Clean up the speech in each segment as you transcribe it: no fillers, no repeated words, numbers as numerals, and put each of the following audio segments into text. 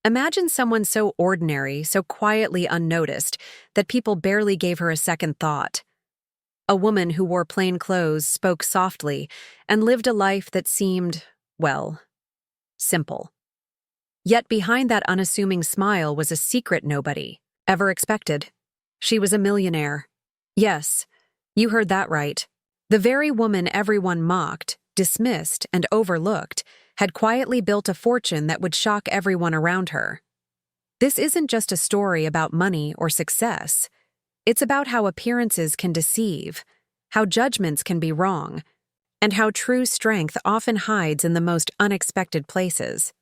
Imagine someone so ordinary, so quietly unnoticed, that people barely gave her a second thought. A woman who wore plain clothes, spoke softly, and lived a life that seemed, well, simple. Yet behind that unassuming smile was a secret nobody ever expected. She was a millionaire. Yes, you heard that right. The very woman everyone mocked, dismissed, and overlooked had quietly built a fortune that would shock everyone around her. This isn't just a story about money or success. It's about how appearances can deceive, how judgments can be wrong, and how true strength often hides in the most unexpected places.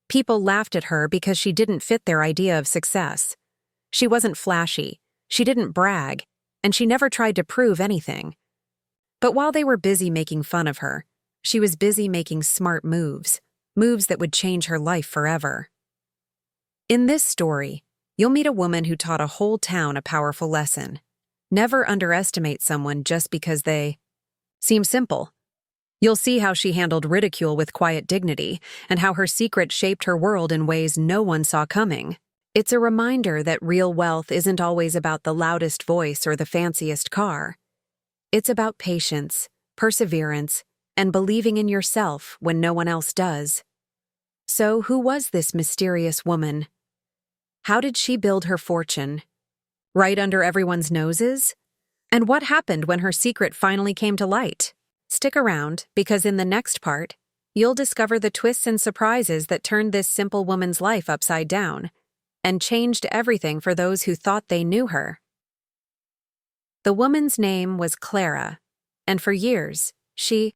People laughed at her because she didn't fit their idea of success. She wasn't flashy, she didn't brag, and she never tried to prove anything. But while they were busy making fun of her, she was busy making smart moves that would change her life forever. In this story, you'll meet a woman who taught a whole town a powerful lesson. Never underestimate someone just because they seem simple. You'll see how she handled ridicule with quiet dignity, and how her secret shaped her world in ways no one saw coming. It's a reminder that real wealth isn't always about the loudest voice or the fanciest car. It's about patience, perseverance, and believing in yourself when no one else does. So, who was this mysterious woman? How did she build her fortune? Right under everyone's noses? And what happened when her secret finally came to light? Stick around, because in the next part, you'll discover the twists and surprises that turned this simple woman's life upside down and changed everything for those who thought they knew her. The woman's name was Clara, and for years, she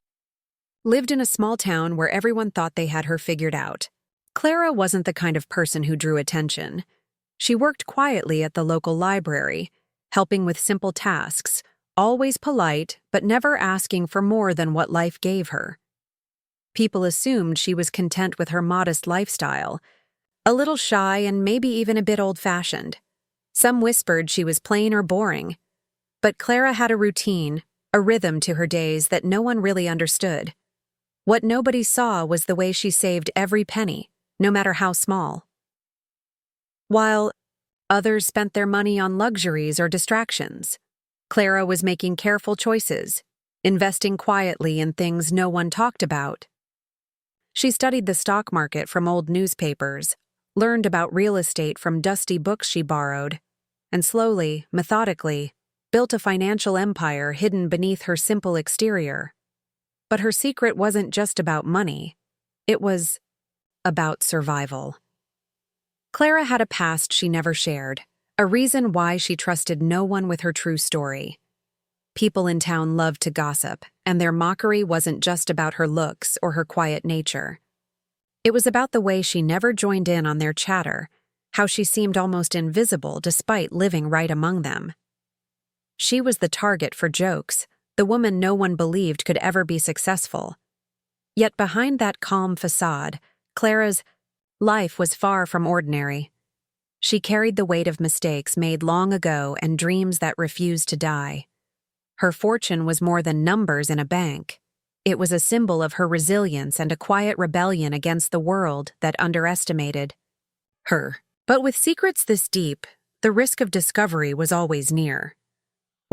lived in a small town where everyone thought they had her figured out. Clara wasn't the kind of person who drew attention. She worked quietly at the local library, helping with simple tasks, always polite but never asking for more than what life gave her. People assumed she was content with her modest lifestyle, a little shy and maybe even a bit old-fashioned. Some whispered she was plain or boring. But Clara had a routine, a rhythm to her days that no one really understood. What nobody saw was the way she saved every penny, no matter how small. While others spent their money on luxuries or distractions, Clara was making careful choices, investing quietly in things no one talked about. She studied the stock market from old newspapers, learned about real estate from dusty books she borrowed, and slowly, methodically, built a financial empire hidden beneath her simple exterior. But her secret wasn't just about money. It was about survival. Clara had a past she never shared, a reason why she trusted no one with her true story. People in town loved to gossip, and their mockery wasn't just about her looks or her quiet nature. It was about the way she never joined in on their chatter, how she seemed almost invisible despite living right among them. She was the target for jokes, the woman no one believed could ever be successful. Yet behind that calm facade, Clara's life was far from ordinary. She carried the weight of mistakes made long ago and dreams that refused to die. Her fortune was more than numbers in a bank. It was a symbol of her resilience and a quiet rebellion against the world that underestimated her. But with secrets this deep, the risk of discovery was always near.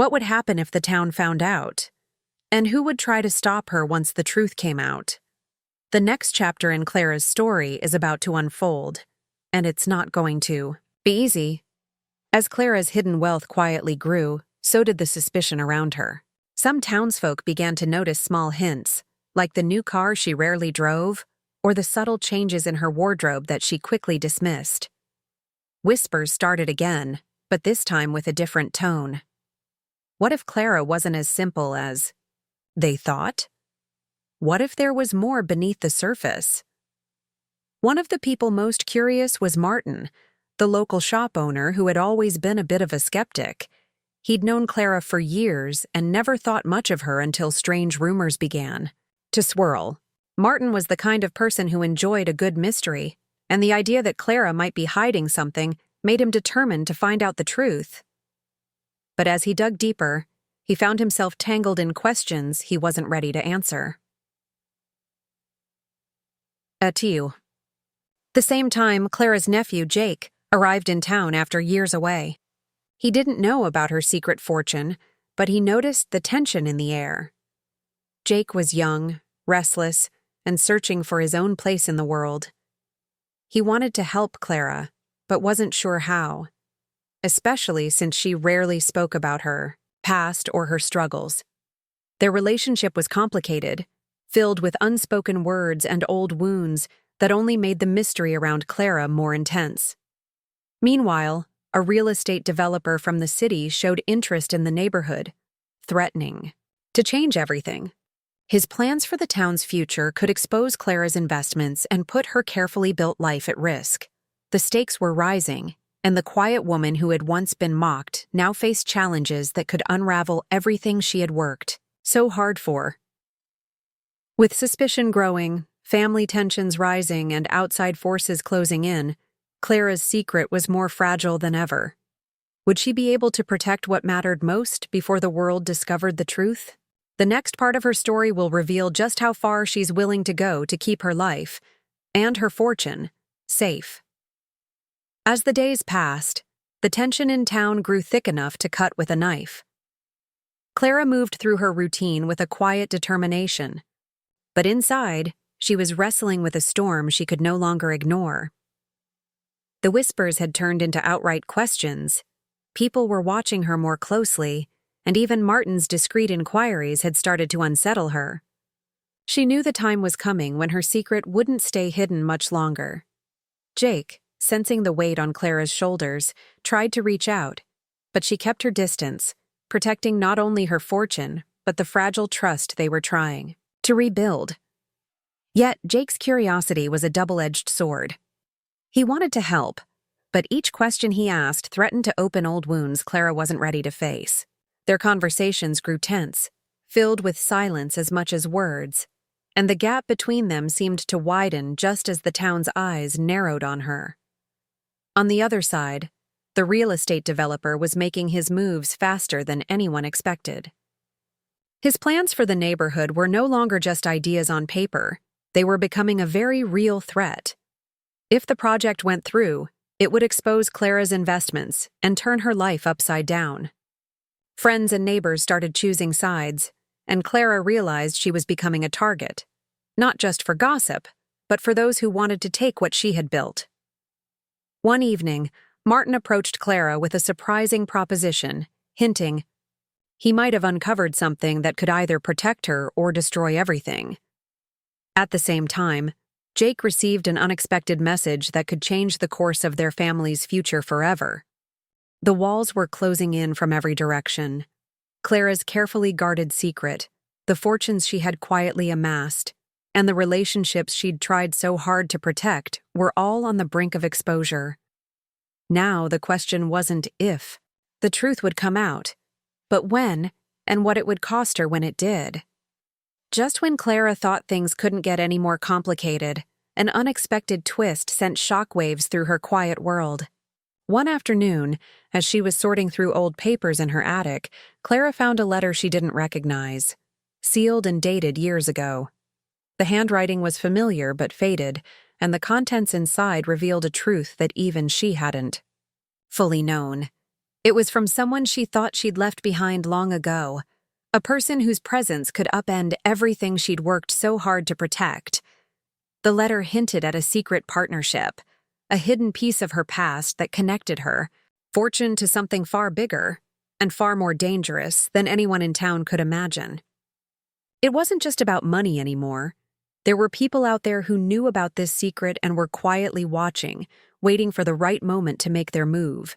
What would happen if the town found out? And who would try to stop her once the truth came out? The next chapter in Clara's story is about to unfold, and it's not going to be easy. As Clara's hidden wealth quietly grew, so did the suspicion around her. Some townsfolk began to notice small hints, like the new car she rarely drove, or the subtle changes in her wardrobe that she quickly dismissed. Whispers started again, but this time with a different tone. What if Clara wasn't as simple as they thought? What if there was more beneath the surface? One of the people most curious was Martin, the local shop owner who had always been a bit of a skeptic. He'd known Clara for years and never thought much of her until strange rumors began to swirl. Martin was the kind of person who enjoyed a good mystery, and the idea that Clara might be hiding something made him determined to find out the truth. But as he dug deeper, he found himself tangled in questions he wasn't ready to answer. Adieu. The same time, Clara's nephew, Jake, arrived in town after years away. He didn't know about her secret fortune, but he noticed the tension in the air. Jake was young, restless, and searching for his own place in the world. He wanted to help Clara, but wasn't sure how, especially since she rarely spoke about her past or her struggles. Their relationship was complicated, filled with unspoken words and old wounds that only made the mystery around Clara more intense. Meanwhile, a real estate developer from the city showed interest in the neighborhood, threatening to change everything. His plans for the town's future could expose Clara's investments and put her carefully built life at risk. The stakes were rising, and the quiet woman who had once been mocked now faced challenges that could unravel everything she had worked so hard for. With suspicion growing, family tensions rising, and outside forces closing in, Clara's secret was more fragile than ever. Would she be able to protect what mattered most before the world discovered the truth? The next part of her story will reveal just how far she's willing to go to keep her life, and her fortune, safe. As the days passed, the tension in town grew thick enough to cut with a knife. Clara moved through her routine with a quiet determination. But inside, she was wrestling with a storm she could no longer ignore. The whispers had turned into outright questions. People were watching her more closely, and even Martin's discreet inquiries had started to unsettle her. She knew the time was coming when her secret wouldn't stay hidden much longer. Jake, sensing the weight on Clara's shoulders, tried to reach out, but she kept her distance, protecting not only her fortune, but the fragile trust they were trying to rebuild. Yet Jake's curiosity was a double-edged sword. He wanted to help, but each question he asked threatened to open old wounds Clara wasn't ready to face. Their conversations grew tense, filled with silence as much as words, and the gap between them seemed to widen just as the town's eyes narrowed on her. On the other side, the real estate developer was making his moves faster than anyone expected. His plans for the neighborhood were no longer just ideas on paper. They were becoming a very real threat. If the project went through, it would expose Clara's investments and turn her life upside down. Friends and neighbors started choosing sides, and Clara realized she was becoming a target, not just for gossip, but for those who wanted to take what she had built. One evening, Martin approached Clara with a surprising proposition, hinting he might have uncovered something that could either protect her or destroy everything. At the same time, Jake received an unexpected message that could change the course of their family's future forever. The walls were closing in from every direction. Clara's carefully guarded secret, the fortunes she had quietly amassed, and the relationships she'd tried so hard to protect were all on the brink of exposure. Now the question wasn't if the truth would come out, but when and what it would cost her when it did. Just when Clara thought things couldn't get any more complicated, an unexpected twist sent shockwaves through her quiet world. One afternoon, as she was sorting through old papers in her attic, Clara found a letter she didn't recognize, sealed and dated years ago. The handwriting was familiar but faded, and the contents inside revealed a truth that even she hadn't fully known. It was from someone she thought she'd left behind long ago, a person whose presence could upend everything she'd worked so hard to protect. The letter hinted at a secret partnership, a hidden piece of her past that connected her fortune to something far bigger and far more dangerous than anyone in town could imagine. It wasn't just about money anymore. There were people out there who knew about this secret and were quietly watching, waiting for the right moment to make their move.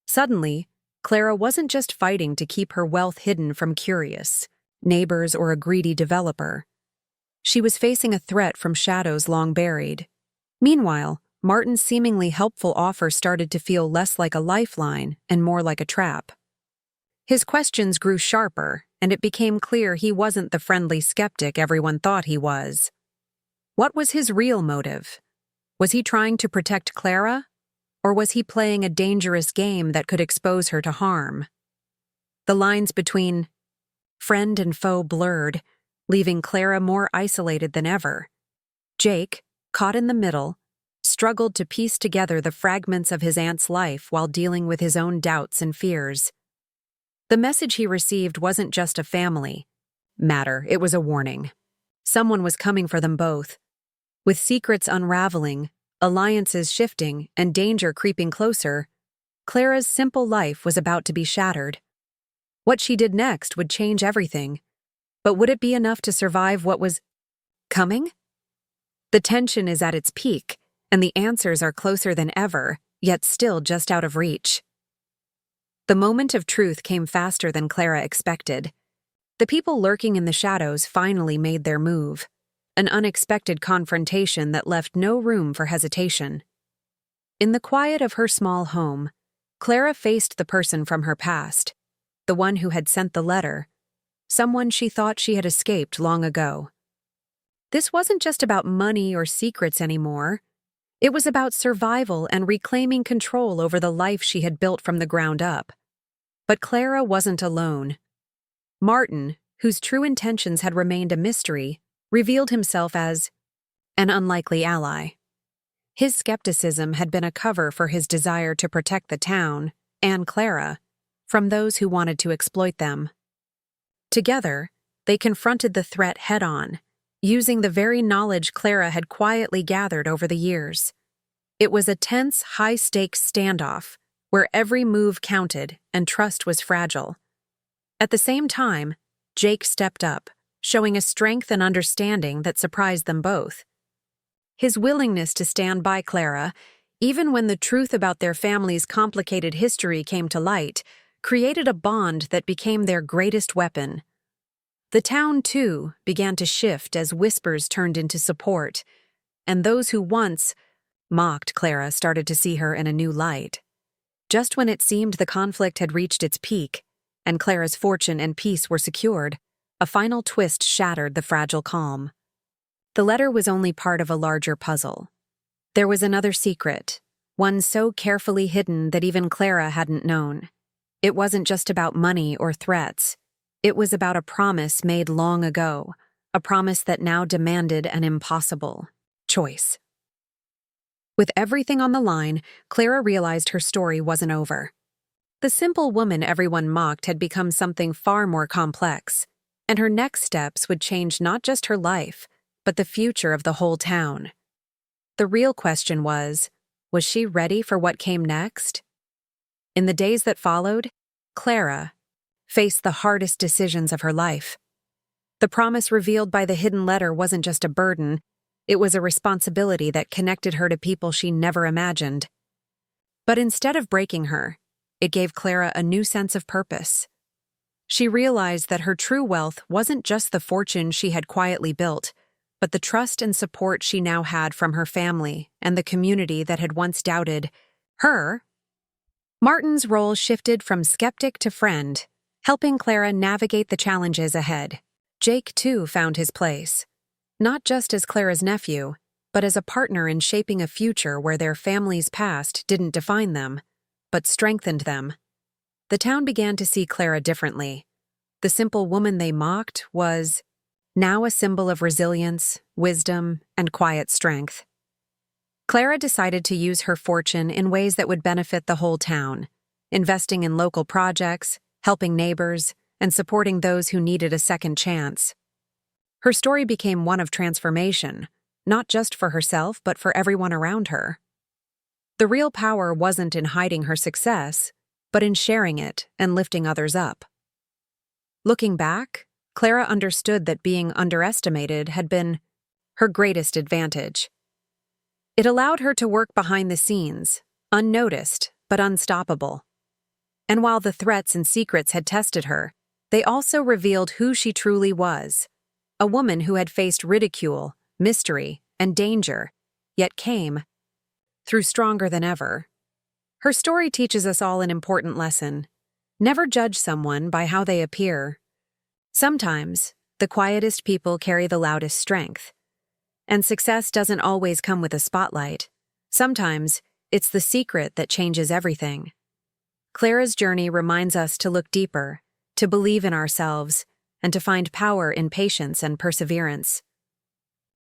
Suddenly, Clara wasn't just fighting to keep her wealth hidden from curious neighbors or a greedy developer. She was facing a threat from shadows long buried. Meanwhile, Martin's seemingly helpful offer started to feel less like a lifeline and more like a trap. His questions grew sharper, and it became clear he wasn't the friendly skeptic everyone thought he was. What was his real motive? Was he trying to protect Clara? Or was he playing a dangerous game that could expose her to harm? The lines between friend and foe blurred, leaving Clara more isolated than ever. Jake, caught in the middle, struggled to piece together the fragments of his aunt's life while dealing with his own doubts and fears. The message he received wasn't just a family matter, it was a warning. Someone was coming for them both. With secrets unraveling, alliances shifting, and danger creeping closer, Clara's simple life was about to be shattered. What she did next would change everything. But would it be enough to survive what was coming? The tension is at its peak, and the answers are closer than ever, yet still just out of reach. The moment of truth came faster than Clara expected. The people lurking in the shadows finally made their move, an unexpected confrontation that left no room for hesitation. In the quiet of her small home, Clara faced the person from her past, the one who had sent the letter, someone she thought she had escaped long ago. This wasn't just about money or secrets anymore. It was about survival and reclaiming control over the life she had built from the ground up. But Clara wasn't alone. Martin, whose true intentions had remained a mystery, revealed himself as an unlikely ally. His skepticism had been a cover for his desire to protect the town, and Clara, from those who wanted to exploit them. Together, they confronted the threat head-on, using the very knowledge Clara had quietly gathered over the years. It was a tense, high-stakes standoff, where every move counted and trust was fragile. At the same time, Jake stepped up, showing a strength and understanding that surprised them both. His willingness to stand by Clara, even when the truth about their family's complicated history came to light, created a bond that became their greatest weapon. The town, too, began to shift as whispers turned into support, and those who once mocked Clara started to see her in a new light. Just when it seemed the conflict had reached its peak, and Clara's fortune and peace were secured, a final twist shattered the fragile calm. The letter was only part of a larger puzzle. There was another secret, one so carefully hidden that even Clara hadn't known. It wasn't just about money or threats. It was about a promise made long ago, a promise that now demanded an impossible choice. With everything on the line, Clara realized her story wasn't over. The simple woman everyone mocked had become something far more complex, and her next steps would change not just her life, but the future of the whole town. The real question was she ready for what came next? In the days that followed, Clara faced the hardest decisions of her life. The promise revealed by the hidden letter wasn't just a burden, it was a responsibility that connected her to people she never imagined. But instead of breaking her, it gave Clara a new sense of purpose. She realized that her true wealth wasn't just the fortune she had quietly built, but the trust and support she now had from her family and the community that had once doubted her. Martin's role shifted from skeptic to friend, helping Clara navigate the challenges ahead. Jake, too, found his place, not just as Clara's nephew, but as a partner in shaping a future where their family's past didn't define them, but strengthened them. The town began to see Clara differently. The simple woman they mocked was now a symbol of resilience, wisdom, and quiet strength. Clara decided to use her fortune in ways that would benefit the whole town, investing in local projects, helping neighbors, and supporting those who needed a second chance. Her story became one of transformation, not just for herself but for everyone around her. The real power wasn't in hiding her success, but in sharing it and lifting others up. Looking back, Clara understood that being underestimated had been her greatest advantage. It allowed her to work behind the scenes, unnoticed but unstoppable. And while the threats and secrets had tested her, they also revealed who she truly was, a woman who had faced ridicule, mystery, and danger, yet came through stronger than ever. Her story teaches us all an important lesson. Never judge someone by how they appear. Sometimes, the quietest people carry the loudest strength. And success doesn't always come with a spotlight. Sometimes, it's the secret that changes everything. Clara's journey reminds us to look deeper, to believe in ourselves, and to find power in patience and perseverance.